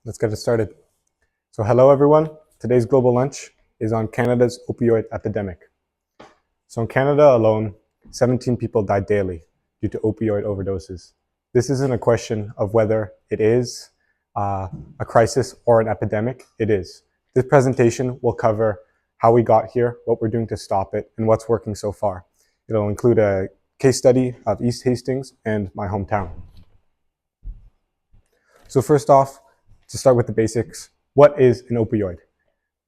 Let's get it started. So hello everyone. Today's global lunch is on Canada's opioid epidemic. So in Canada alone, 17 people die daily due to opioid overdoses. This isn't a question of whether it is a crisis or an epidemic. It is. This presentation will cover how we got here, what we're doing to stop it, and what's working so far. It'll include a case study of East Hastings and my hometown. So first off, to start with the basics, what is an opioid?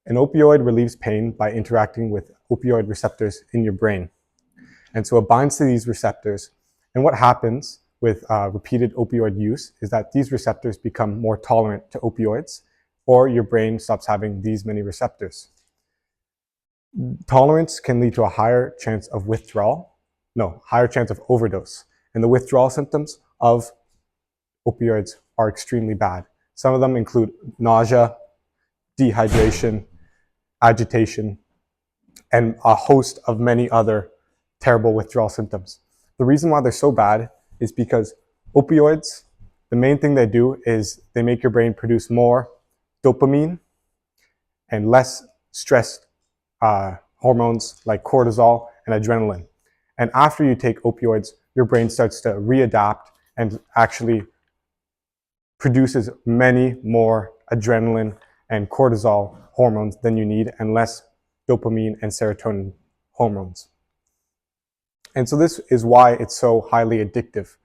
An opioid relieves pain by interacting with opioid receptors in your brain. And so it binds to these receptors. And what happens with repeated opioid use is that these receptors become more tolerant to opioids, or your brain stops having these many receptors. Tolerance can lead to a higher chance of higher chance of overdose. And the withdrawal symptoms of opioids are extremely bad. Some of them include nausea, dehydration, agitation, and a host of many other terrible withdrawal symptoms. The reason why they're so bad is because opioids, the main thing they do is they make your brain produce more dopamine and less stress hormones like cortisol and adrenaline. And after you take opioids, your brain starts to readapt and actually produces many more adrenaline and cortisol hormones than you need and less dopamine and serotonin hormones. And so this is why it's so highly addictive.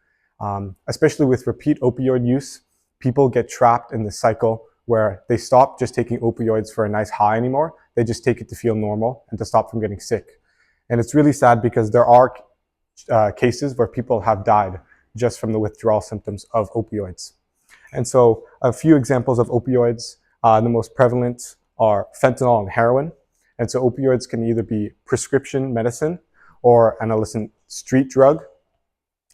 Especially with repeat opioid use, people get trapped in the cycle where they stop just taking opioids for a nice high anymore. They just take it to feel normal and to stop from getting sick. And it's really sad because there are cases where people have died just from the withdrawal symptoms of opioids. And so a few examples of opioids, the most prevalent are fentanyl and heroin. And so opioids can either be prescription medicine or an illicit street drug.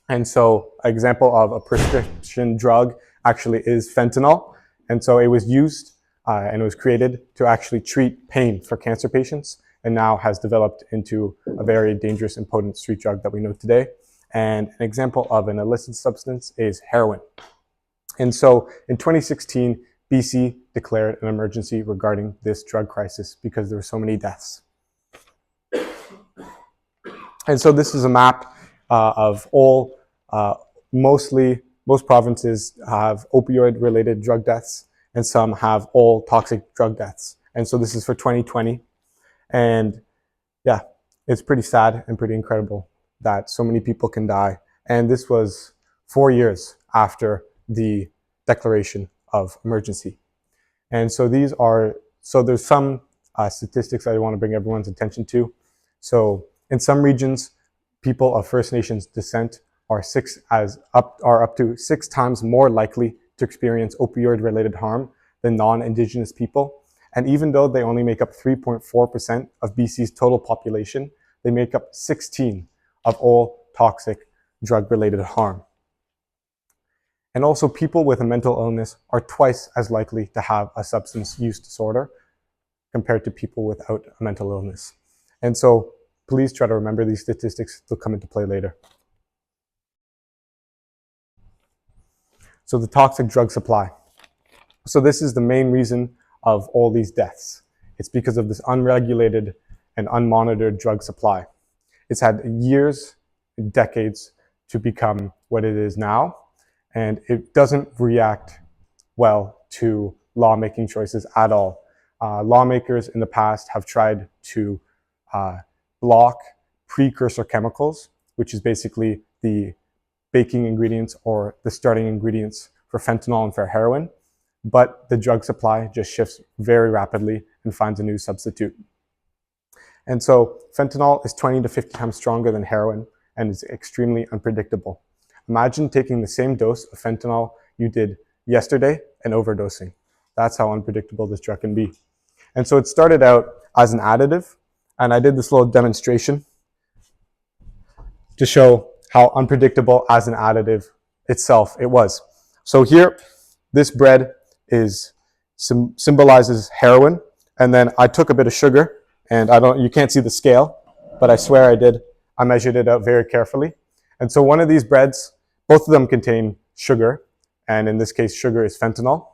And so an example of a prescription drug actually is fentanyl. And so it was used and it was created to actually treat pain for cancer patients, and now has developed into a very dangerous and potent street drug that we know today. And an example of an illicit substance is heroin. And so in 2016, BC declared an emergency regarding this drug crisis because there were so many deaths. And so this is a map of all, most provinces have opioid-related drug deaths, and some have all toxic drug deaths. And so this is for 2020. And yeah, it's pretty sad and pretty incredible that so many people can die. And this was 4 years after the declaration of emergency. And so there's some statistics I want to bring everyone's attention to. So in some regions, people of First Nations descent are up to 6 times more likely to experience opioid-related harm than non-Indigenous people. And even though they only make up 3.4% of BC's total population, they make up 16 of all toxic drug-related harm. And also, people with a mental illness are twice as likely to have a substance use disorder compared to people without a mental illness. And so please try to remember these statistics. They'll come into play later. So the toxic drug supply. So this is the main reason of all these deaths. It's because of this unregulated and unmonitored drug supply. It's had years, decades to become what it is now. And it doesn't react well to lawmaking choices at all. Lawmakers in the past have tried to block precursor chemicals, which is basically the baking ingredients or the starting ingredients for fentanyl and for heroin. But the drug supply just shifts very rapidly and finds a new substitute. And so fentanyl is 20 to 50 times stronger than heroin and is extremely unpredictable. Imagine taking the same dose of fentanyl you did yesterday and overdosing. That's how unpredictable this drug can be. And so it started out as an additive, and I did this little demonstration to show how unpredictable as an additive itself it was. So here, this bread symbolizes heroin, and then I took a bit of sugar, and you can't see the scale, but I swear I did. I measured it out very carefully. And so one of these breads, both of them contain sugar, and in this case, sugar is fentanyl.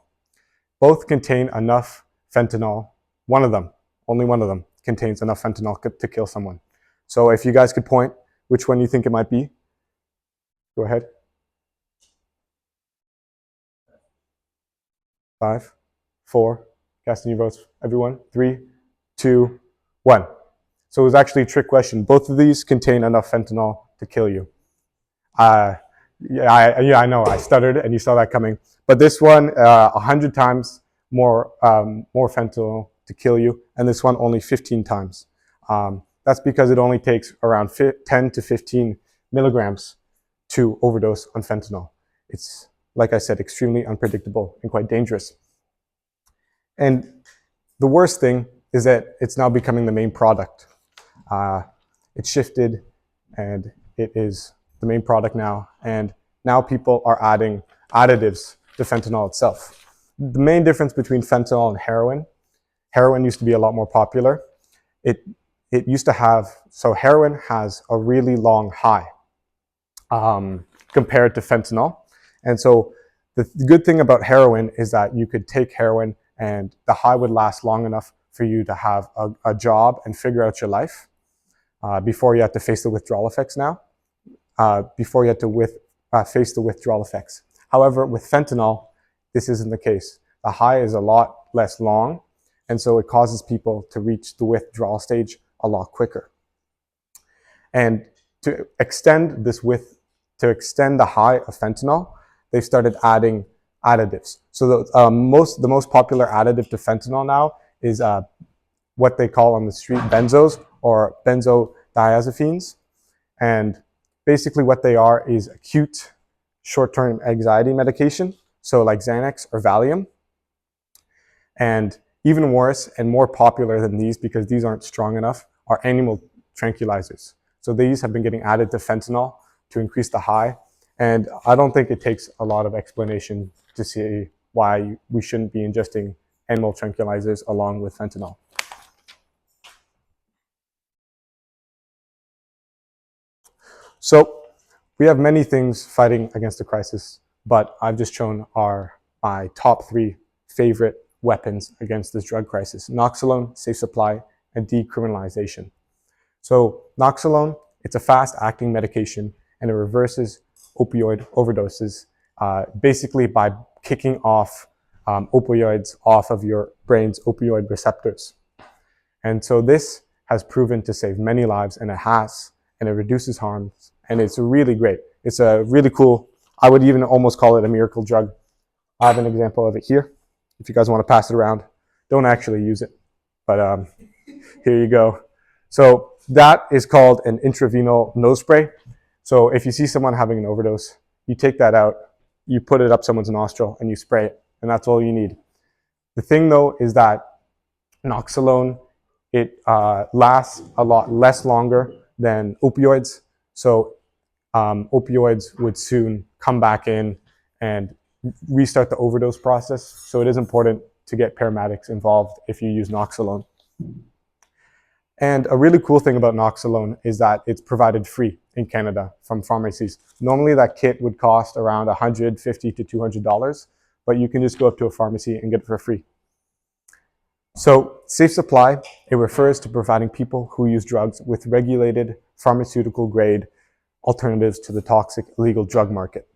Both contain enough fentanyl. One of them, only one of them, contains enough fentanyl to kill someone. So if you guys could point which one you think it might be, go ahead. 5, 4, casting your votes, everyone. 3, 2, 1. So it was actually a trick question. Both of these contain enough fentanyl to kill you. I know, I stuttered and you saw that coming. But this one, 100 times more fentanyl to kill you, and this one only 15 times. That's because it only takes around 10 to 15 milligrams to overdose on fentanyl. It's, like I said, extremely unpredictable and quite dangerous. And the worst thing is that it's now becoming the main product. It shifted and it is the main product now, and now people are adding additives to fentanyl itself. The main difference between fentanyl and heroin used to be a lot more popular. It used to have, so heroin has a really long high compared to fentanyl. And so the good thing about heroin is that you could take heroin and the high would last long enough for you to have a job and figure out your life before you have to face the withdrawal effects now. Before you had to face the withdrawal effects. However, with fentanyl, this isn't the case. The high is a lot less long, and so it causes people to reach the withdrawal stage a lot quicker. And to extend the high of fentanyl, they've started adding additives. So the most popular additive to fentanyl now is what they call on the street benzos or benzodiazepines. And basically what they are is acute short-term anxiety medication, so like Xanax or Valium. And even worse and more popular than these, because these aren't strong enough, are animal tranquilizers. So these have been getting added to fentanyl to increase the high. And I don't think it takes a lot of explanation to see why we shouldn't be ingesting animal tranquilizers along with fentanyl. So we have many things fighting against the crisis, but I've just shown my top 3 favorite weapons against this drug crisis: Naloxone, safe supply, and decriminalization. So Naloxone, it's a fast-acting medication, and it reverses opioid overdoses, basically by kicking off opioids off of your brain's opioid receptors. And so this has proven to save many lives, and it reduces harms, and it's really great. It's a really cool, I would even almost call it a miracle drug. I have an example of it here. If you guys want to pass it around, don't actually use it, but here you go. So that is called an intravenous nose spray. So if you see someone having an overdose, you take that out, you put it up someone's nostril, and you spray it, and that's all you need. The thing though is that Naloxone, it lasts a lot longer than opioids. So opioids would soon come back in and restart the overdose process. So it is important to get paramedics involved if you use Naloxone. And a really cool thing about Naloxone is that it's provided free in Canada from pharmacies. Normally that kit would cost around $150 to $200, but you can just go up to a pharmacy and get it for free. So safe supply, it refers to providing people who use drugs with regulated pharmaceutical grade alternatives to the toxic illegal drug market.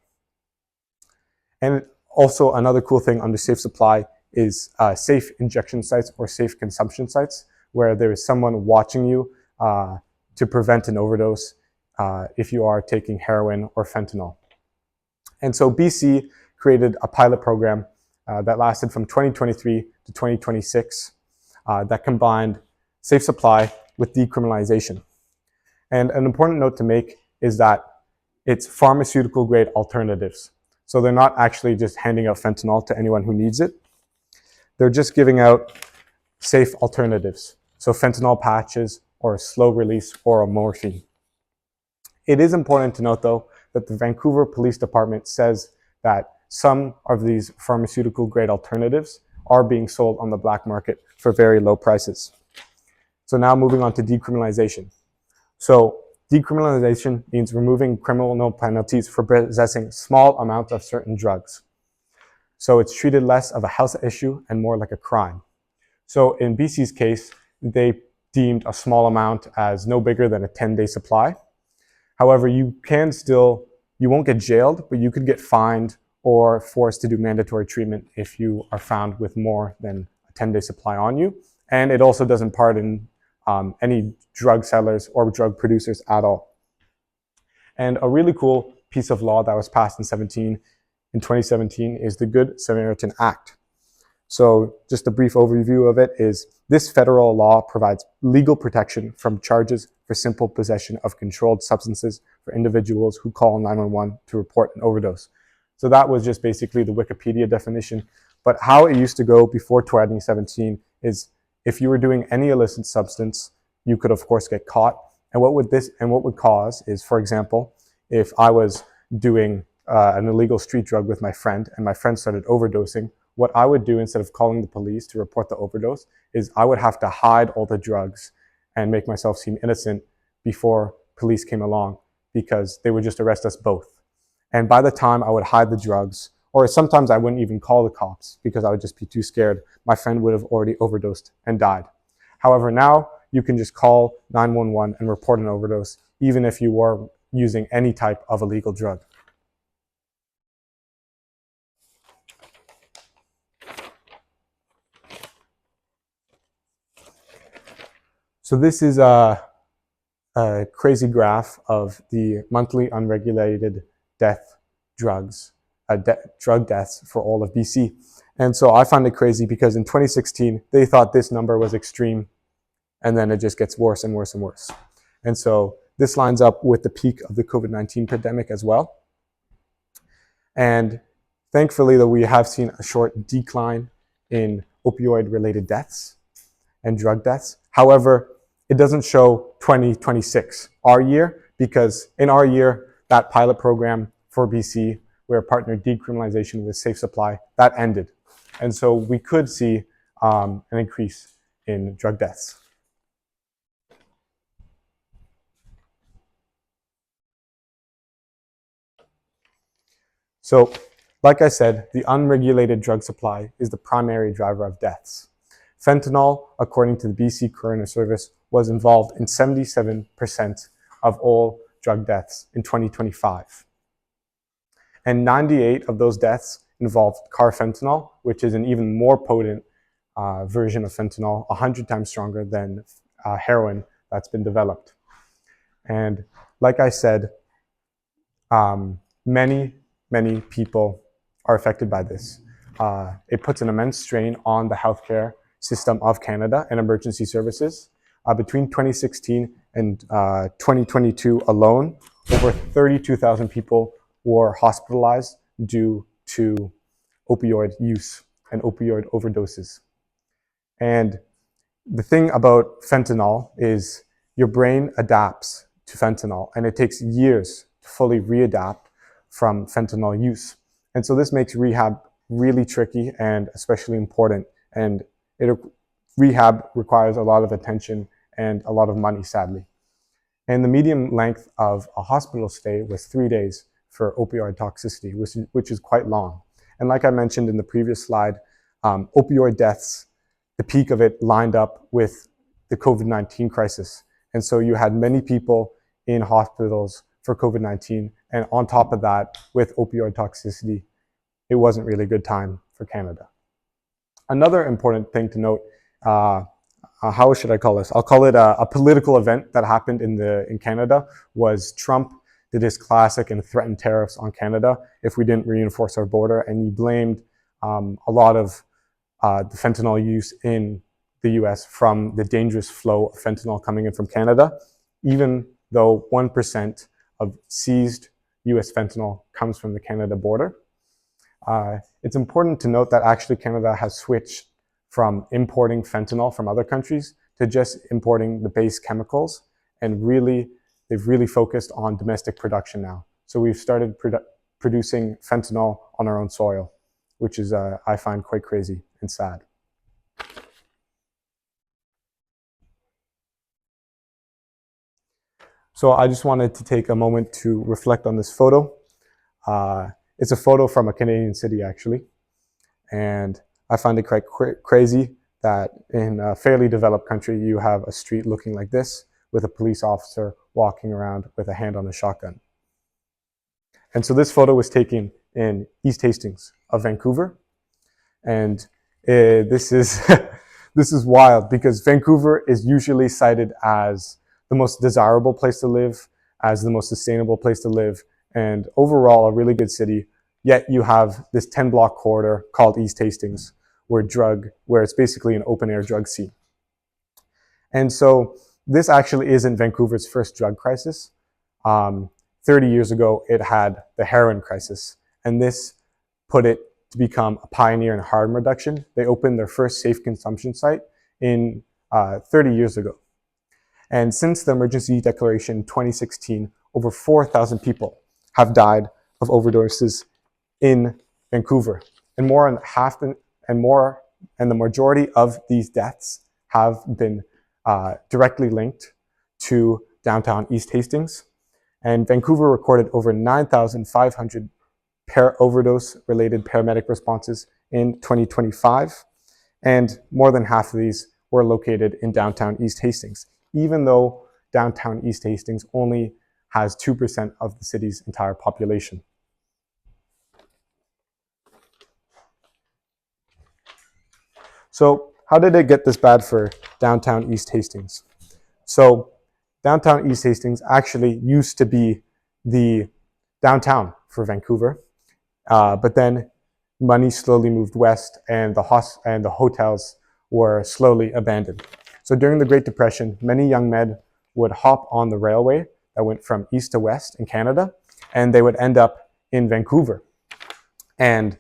And also another cool thing under safe supply is safe injection sites or safe consumption sites, where there is someone watching you to prevent an overdose if you are taking heroin or fentanyl. And so BC created a pilot program that lasted from 2023 to 2026 that combined safe supply with decriminalization. And an important note to make is that it's pharmaceutical grade alternatives. So they're not actually just handing out fentanyl to anyone who needs it. They're just giving out safe alternatives. So fentanyl patches or slow release oral morphine. It is important to note though that the Vancouver Police Department says that some of these pharmaceutical grade alternatives are being sold on the black market for very low prices. So now moving on to decriminalization. So decriminalization means removing criminal penalties for possessing small amounts of certain drugs. So it's treated less of a health issue and more like a crime. So in BC's case, they deemed a small amount as no bigger than a 10-day supply. However, you won't get jailed, but you could get fined or forced to do mandatory treatment if you are found with more than a 10-day supply on you. And it also doesn't pardon any drug sellers or drug producers at all. And a really cool piece of law that was passed in 2017 is the Good Samaritan Act. So just a brief overview of it is this federal law provides legal protection from charges for simple possession of controlled substances for individuals who call 911 to report an overdose. So that was just basically the Wikipedia definition. But how it used to go before 2017 is if you were doing any illicit substance, you could of course get caught. And what would cause is, for example, if I was doing an illegal street drug with my friend and my friend started overdosing, what I would do instead of calling the police to report the overdose is I would have to hide all the drugs and make myself seem innocent before police came along, because they would just arrest us both. And by the time I would hide the drugs, or sometimes I wouldn't even call the cops because I would just be too scared, my friend would have already overdosed and died. However, now you can just call 911 and report an overdose, even if you were using any type of illegal drug. So this is a crazy graph of the monthly unregulated drug deaths for all of BC. And so I find it crazy because in 2016, they thought this number was extreme, and then it just gets worse and worse and worse. And so this lines up with the peak of the COVID-19 pandemic as well. And thankfully, though, we have seen a short decline in opioid-related deaths and drug deaths. However, it doesn't show 2026, our year, because in our year, that pilot program for BC, where partnered decriminalization with safe supply, that ended. And so we could see an increase in drug deaths. So, like I said, the unregulated drug supply is the primary driver of deaths. Fentanyl, according to the BC Coroner Service, was involved in 77% of all drug deaths in 2025. And 98 of those deaths involved carfentanil, which is an even more potent version of fentanyl, 100 times stronger than heroin that's been developed. And like I said, many people are affected by this. It puts an immense strain on the healthcare system of Canada and emergency services. Between 2016 and 2022 alone, over 32,000 people were hospitalized due to opioid use and opioid overdoses. And the thing about fentanyl is your brain adapts to fentanyl, and it takes years to fully readapt from fentanyl use. And so this makes rehab really tricky and especially important. And rehab requires a lot of attention and a lot of money, sadly. And the median length of a hospital stay was 3 days for opioid toxicity, which is quite long. And like I mentioned in the previous slide, opioid deaths, the peak of it lined up with the COVID-19 crisis. And so you had many people in hospitals for COVID-19. And on top of that, with opioid toxicity, it wasn't really a good time for Canada. Another important thing to note, how should I call this? I'll call it a political event that happened in Canada, was Trump did his classic and threatened tariffs on Canada if we didn't reinforce our border. And he blamed a lot of the fentanyl use in the US from the dangerous flow of fentanyl coming in from Canada, even though 1% of seized US fentanyl comes from the Canada border. It's important to note that actually Canada has switched from importing fentanyl from other countries to just importing the base chemicals, and they've really focused on domestic production now. So we've started producing fentanyl on our own soil, which is, I find, quite crazy and sad. So I just wanted to take a moment to reflect on this photo. It's a photo from a Canadian city, actually. And I find it quite crazy that in a fairly developed country, you have a street looking like this with a police officer walking around with a hand on a shotgun. And so this photo was taken in East Hastings of Vancouver. And this is this is wild because Vancouver is usually cited as the most desirable place to live, as the most sustainable place to live, and overall a really good city. Yet you have this 10-block corridor called East Hastings, where it's basically an open-air drug scene. And so this actually isn't Vancouver's first drug crisis. 30 years ago, it had the heroin crisis, and this put it to become a pioneer in harm reduction. They opened their first safe consumption site in 30 years ago. And since the emergency declaration in 2016, over 4,000 people have died of overdoses in Vancouver. And the majority of these deaths have been directly linked to downtown East Hastings. And Vancouver recorded over 9,500 overdose-related paramedic responses in 2025, and more than half of these were located in downtown East Hastings, even though downtown East Hastings only has 2% of the city's entire population. So how did it get this bad for downtown East Hastings? So downtown East Hastings actually used to be the downtown for Vancouver, but then money slowly moved west and the hotels were slowly abandoned. So during the Great Depression, many young men would hop on the railway that went from east to west in Canada, and they would end up in Vancouver. And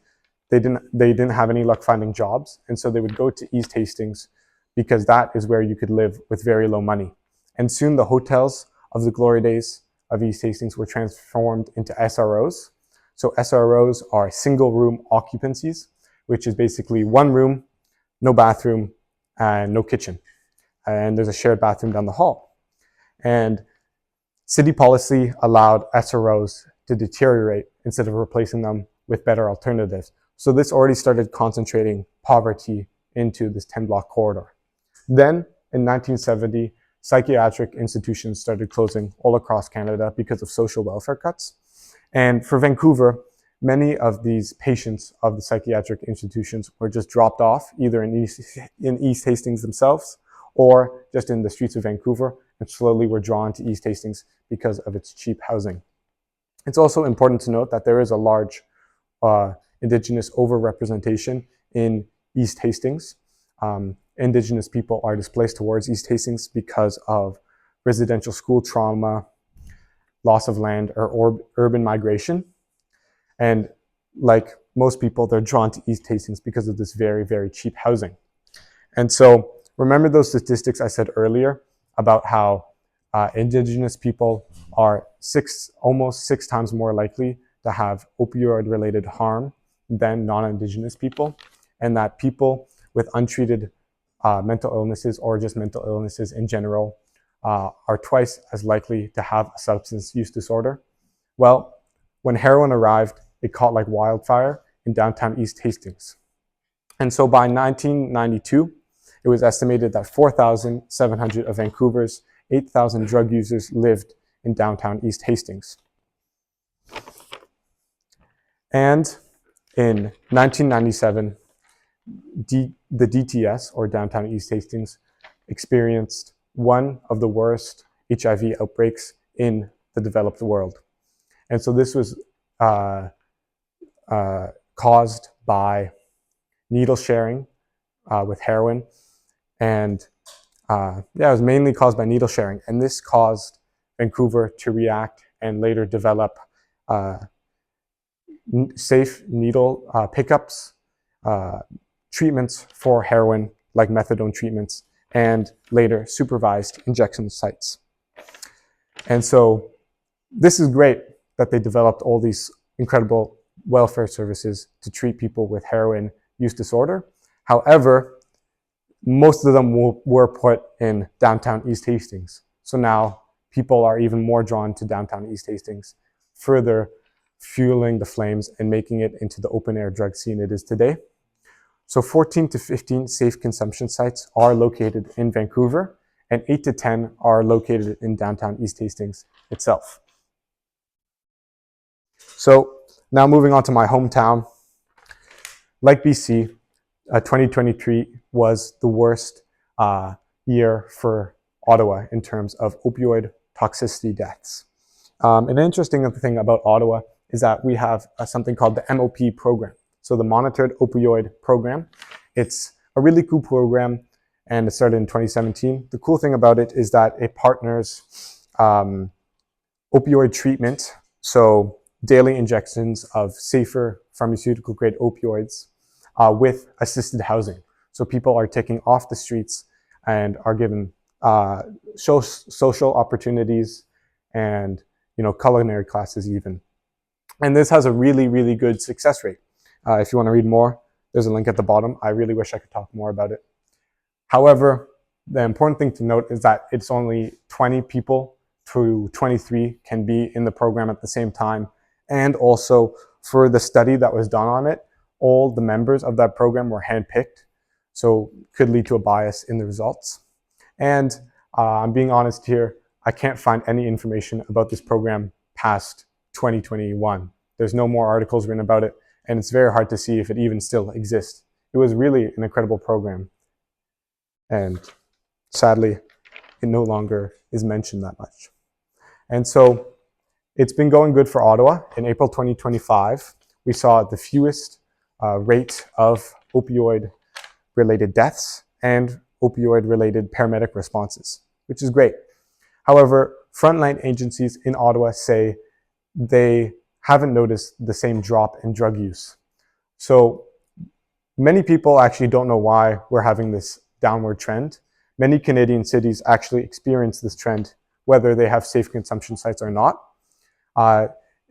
they didn't have any luck finding jobs, and so they would go to East Hastings because that is where you could live with very low money. And soon the hotels of the glory days of East Hastings were transformed into SROs. So SROs are single room occupancies, which is basically one room, no bathroom, and no kitchen. And there's a shared bathroom down the hall. And city policy allowed SROs to deteriorate instead of replacing them with better alternatives. So this already started concentrating poverty into this 10-block corridor. Then in 1970, psychiatric institutions started closing all across Canada because of social welfare cuts. And for Vancouver, many of these patients of the psychiatric institutions were just dropped off either in East Hastings themselves or just in the streets of Vancouver, and slowly were drawn to East Hastings because of its cheap housing. It's also important to note that there is a large Indigenous overrepresentation in East Hastings. Indigenous people are displaced towards East Hastings because of residential school trauma, loss of land, or urban migration. And like most people, they're drawn to East Hastings because of this very, very cheap housing. And so remember those statistics I said earlier about how Indigenous people are almost six times more likely to have opioid-related harm than non-Indigenous people, and that people with untreated mental illnesses or just mental illnesses in general are twice as likely to have a substance use disorder. Well, when heroin arrived, it caught like wildfire in downtown East Hastings. And so by 1992, it was estimated that 4,700 of Vancouver's 8,000 drug users lived in downtown East Hastings. And in 1997, the DTS, or downtown East Hastings, experienced one of the worst HIV outbreaks in the developed world. And so this was caused by needle sharing with heroin. And it was mainly caused by needle sharing. And this caused Vancouver to react and later develop safe needle pickups, treatments for heroin, like methadone treatments, and later supervised injection sites. And so this is great that they developed all these incredible welfare services to treat people with heroin use disorder. However, most of them were put in downtown East Hastings. So now people are even more drawn to downtown East Hastings, further fueling the flames and making it into the open-air drug scene it is today. So 14 to 15 safe consumption sites are located in Vancouver, and 8 to 10 are located in downtown East Hastings itself. So now moving on to my hometown. Like BC, 2023 was the worst year for Ottawa in terms of opioid toxicity deaths. An interesting thing about Ottawa is that we have something called the MOP program. So the Monitored Opioid Program. It's a really cool program, and it started in 2017. The cool thing about it is that it partners opioid treatment, so daily injections of safer pharmaceutical grade opioids, with assisted housing. So people are taken off the streets and are given social opportunities and culinary classes even. And this has a really, really good success rate. If you want to read more, there's a link at the bottom. I really wish I could talk more about it. However, the important thing to note is that it's only 20 people to 23 can be in the program at the same time. And also for the study that was done on it, all the members of that program were handpicked, so could lead to a bias in the results. And I'm being honest here, I can't find any information about this program past 2021. There's no more articles written about it, and it's very hard to see if it even still exists. It was really an incredible program, and sadly, it no longer is mentioned that much. And so it's been going good for Ottawa. In April 2025, we saw the fewest rate of opioid-related deaths and opioid-related paramedic responses, which is great. However, frontline agencies in Ottawa say they haven't noticed the same drop in drug use. So many people actually don't know why we're having this downward trend. Many Canadian cities actually experience this trend, whether they have safe consumption sites or not.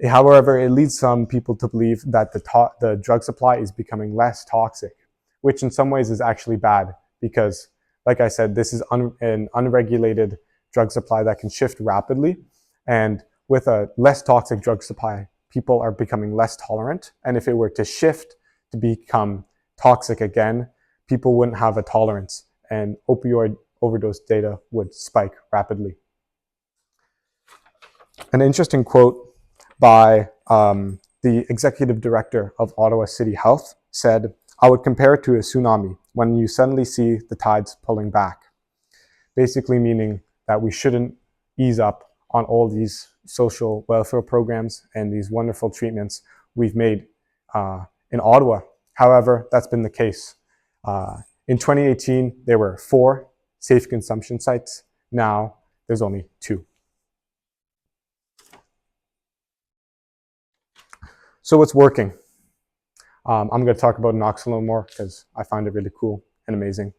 However, it leads some people to believe that the drug supply is becoming less toxic, which in some ways is actually bad because, like I said, this is an unregulated drug supply that can shift rapidly. And with a less toxic drug supply, people are becoming less tolerant. And if it were to shift to become toxic again, people wouldn't have a tolerance, and opioid overdose data would spike rapidly. An interesting quote by the executive director of Ottawa City Health said, "I would compare it to a tsunami when you suddenly see the tides pulling back." Basically meaning that we shouldn't ease up on all these social welfare programs and these wonderful treatments we've made in Ottawa. However, that's been the case. In 2018, there were 4 safe consumption sites. Now there's only 2. So what's working? I'm going to talk about Naloxone more because I find it really cool and amazing.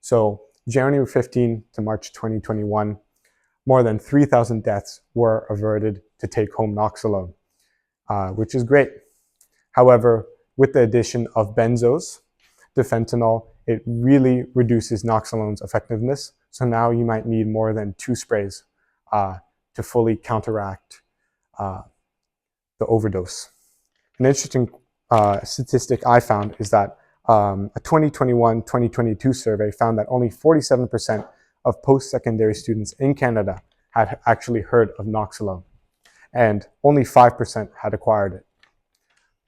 So January 15 to March 2021, more than 3,000 deaths were averted to take-home Naloxone, which is great. However, with the addition of benzos to fentanyl, it really reduces Naloxone's effectiveness. So now you might need more than 2 sprays to fully counteract the overdose. An interesting statistic I found is that a 2021-2022 survey found that only 47% of post-secondary students in Canada had actually heard of Naloxone, and only 5% had acquired it.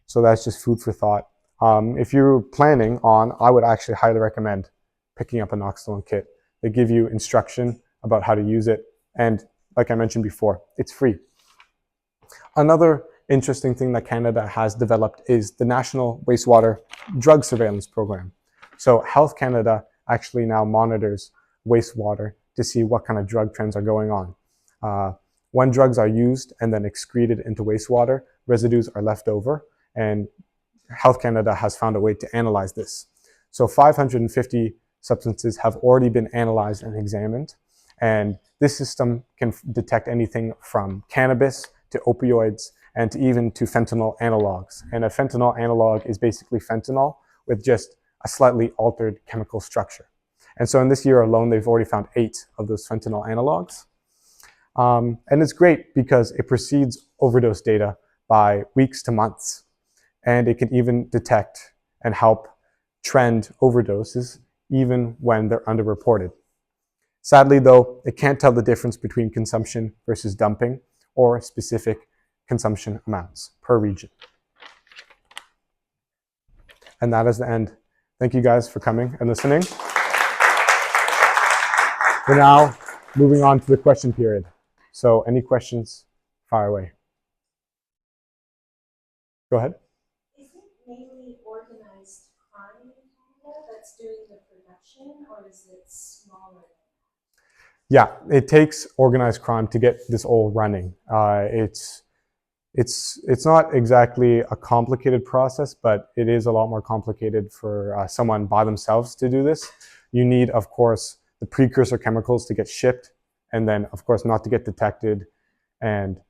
So that's just food for thought. If you're planning on, I would actually highly recommend picking up a Naloxone kit. They give you instruction about how to use it, and like I mentioned before, it's free. Another interesting thing that Canada has developed is the National Wastewater Drug Surveillance Program. So Health Canada actually now monitors wastewater to see what kind of drug trends are going on. When drugs are used and then excreted into wastewater, residues are left over, and Health Canada has found a way to analyze this. So 550 substances have already been analyzed and examined, and this system can detect anything from cannabis to opioids and even to fentanyl analogs. And a fentanyl analog is basically fentanyl with just a slightly altered chemical structure. And so in this year alone, they've already found 8 of those fentanyl analogs. And it's great because it precedes overdose data by weeks to months. And it can even detect and help trend overdoses even when they're underreported. Sadly, though, it can't tell the difference between consumption versus dumping or specific consumption amounts per region. And that is the end. Thank you guys for coming and listening. We're now moving on to the question period. So any questions, fire away. Go ahead. Is it mainly organized crime in Canada that's doing the production, or is it smaller? Yeah, it takes organized crime to get this all running. It's not exactly a complicated process, but it is a lot more complicated for someone by themselves to do this. You need, of course, the precursor chemicals to get shipped, and then, of course, not to get detected. And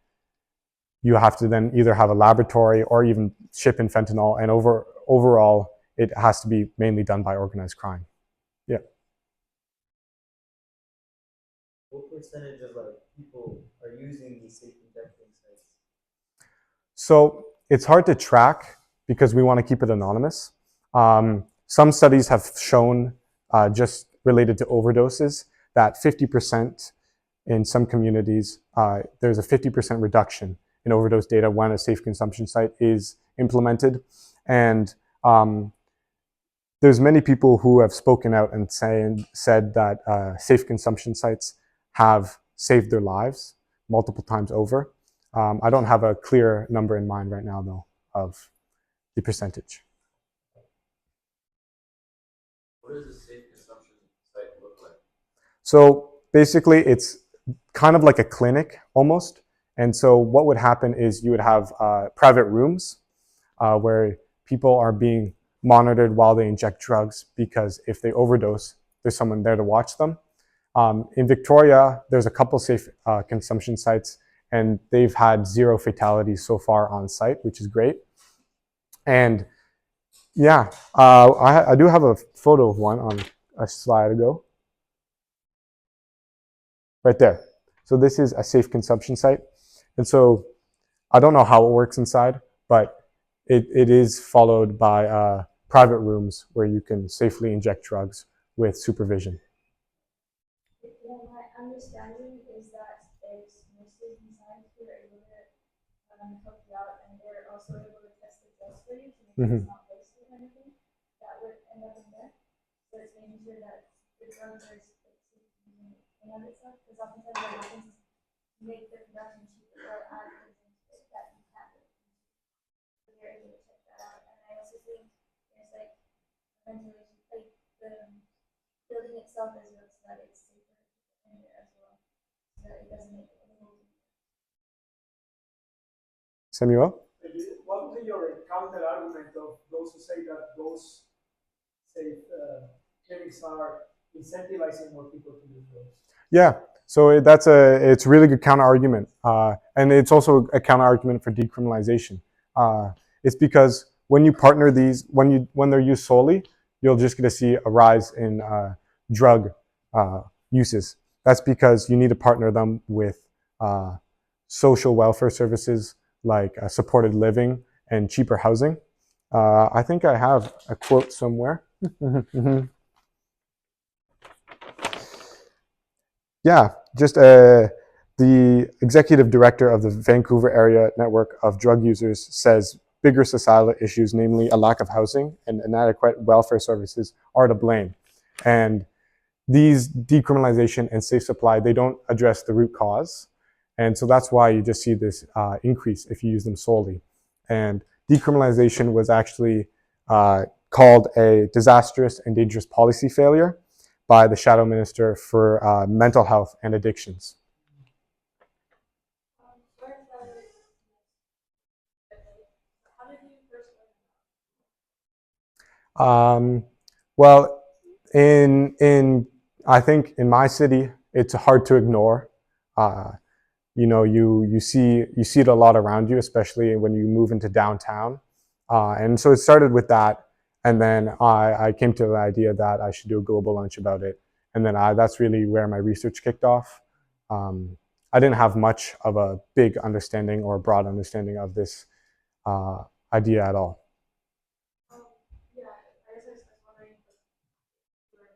you have to then either have a laboratory or even ship in fentanyl. And overall, it has to be mainly done by organized crime. Yeah. What percentage of people are using these safe injecting sites? So it's hard to track because we want to keep it anonymous. Some studies have shown, just related to overdoses, that 50% in some communities, there's a 50% reduction in overdose data when a safe consumption site is implemented. And there's many people who have spoken out and said that safe consumption sites have saved their lives multiple times over. I don't have a clear number in mind right now, though, of the percentage. What does a safe consumption site look like? So basically, it's kind of like a clinic almost. And so what would happen is you would have private rooms where people are being monitored while they inject drugs, because if they overdose, there's someone there to watch them. In Victoria, there's a couple safe consumption sites, and they've had 0 fatalities so far on site, which is great. And yeah, I do have a photo of one on a slide ago. Right there. So this is a safe consumption site. And so I don't know how it works inside, but it is followed by private rooms where you can safely inject drugs with supervision. Yeah, my understanding is that there's nurses inside who are able to help you out, and they're also able to test the drugs for you to make sure it's not wasted or anything that would end up in there. So it's making sure that the drugs are using in of itself, because oftentimes what happens is to make the production cheaper or add things into it that you can't do. So they're able to check that out. And I also think there's like ventilation, like the building itself as well, so that it's safer in there as well, so that it doesn't make it overloaded. Samuel? What would be your counter argument of those who say that those safe clinics are incentivizing more people to use drugs? Yeah, so it's really good counter argument, and it's also a counter argument for decriminalization. It's because when you partner these, when they're used solely, you're just going to see a rise in drug uses. That's because you need to partner them with social welfare services like supported living and cheaper housing. I think I have a quote somewhere. Yeah, just the executive director of the Vancouver Area Network of Drug Users says bigger societal issues, namely a lack of housing and inadequate welfare services, are to blame. And these decriminalization and safe supply, they don't address the root cause. And so that's why you just see this increase if you use them solely. And decriminalization was actually called a disastrous and dangerous policy failure by the Shadow Minister for Mental Health and Addictions. Well, I think in my city, it's hard to ignore. You see it a lot around you, especially when you move into downtown. And so it started with that, and then I came to the idea that I should do a global lunch about it, and then that's really where my research kicked off. I didn't have much of a big understanding or a broad understanding of this idea at all. Yeah, I guess I just want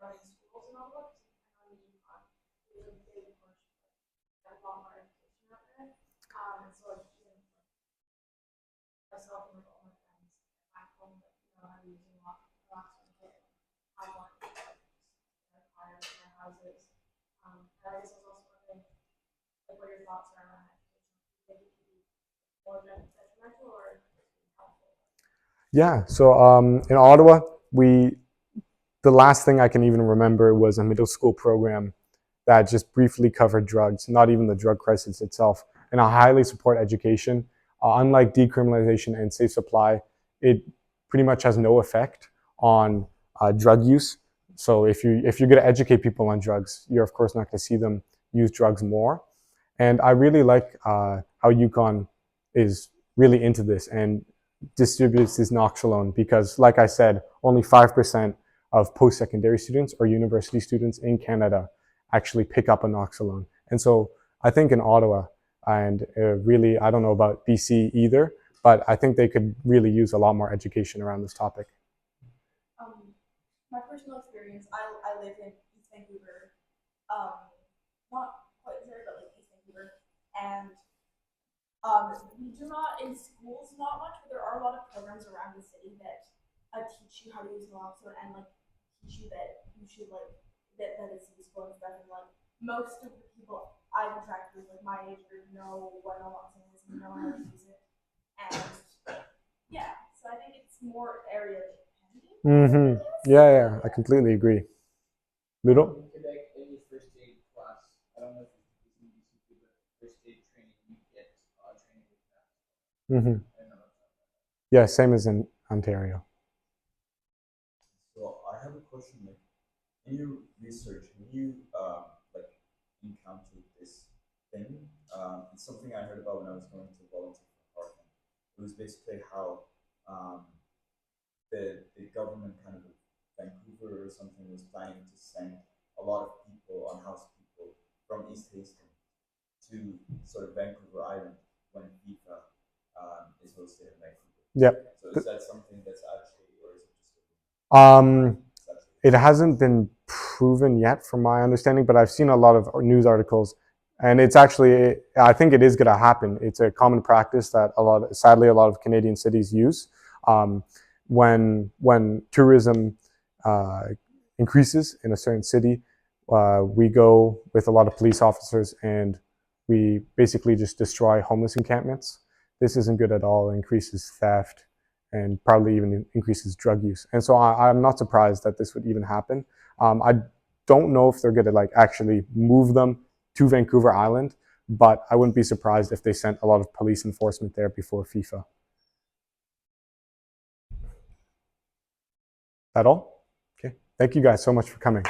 running schools and all that. I know there's a big push, a lot more education out there. And so like even myself and like all my friends back home, like, I'm using Naloxone kit, have one in our cars, in our houses. And I guess I was also wondering like what your thoughts are on education. Do you think it could be more detrimental or helpful? Yeah, so in Ottawa, the last thing I can even remember was a middle school program that just briefly covered drugs, not even the drug crisis itself. And I highly support education. Unlike decriminalization and safe supply, it pretty much has no effect on drug use. So if you're going to educate people on drugs, you're of course not going to see them use drugs more. And I really like how UConn is really into this and distributes this Naloxone because, like I said, only 5% of post-secondary students or university students in Canada actually pick up a Naloxone. And so I think in Ottawa, and really, I don't know about BC either, but I think they could really use a lot more education around this topic. My personal experience, I live in East Vancouver, not quite there, but like East Vancouver, and we do not, in schools, not much, but there are a lot of programs around the city that teach you how to use Naloxone and like teach you that you should like that it's useful and stuff. And like most of the people I've interacted with, like my age group, know what Naloxone is and know how to use it. And yeah, so I think it's more area dependent. Yeah, I completely agree. Ludo? In Quebec, any first aid class, I don't know if it's in BC, but first aid training, you get training with that. I don't know. Yeah, same as in Ontario. So I have a question. Like, in your research, have you like encountered this thing? It's something I heard about when I was going to volunteer for Parkland. It was basically how the government kind of Vancouver or something was planning to send a lot of people, unhoused people, from East Hastings to sort of Vancouver Island when FIFA is hosted in Vancouver. Yep. So is that something that's actually, or is it just It hasn't been proven yet from my understanding, but I've seen a lot of news articles, and it's actually, I think it is going to happen. It's a common practice that sadly a lot of Canadian cities use. When tourism increases in a certain city, we go with a lot of police officers and we basically just destroy homeless encampments. This isn't good at all. It increases theft and probably even increases drug use. And so I'm not surprised that this would even happen. I don't know if they're going to like actually move them to Vancouver Island, but I wouldn't be surprised if they sent a lot of police enforcement there before FIFA. That all? Okay. Thank you guys so much for coming.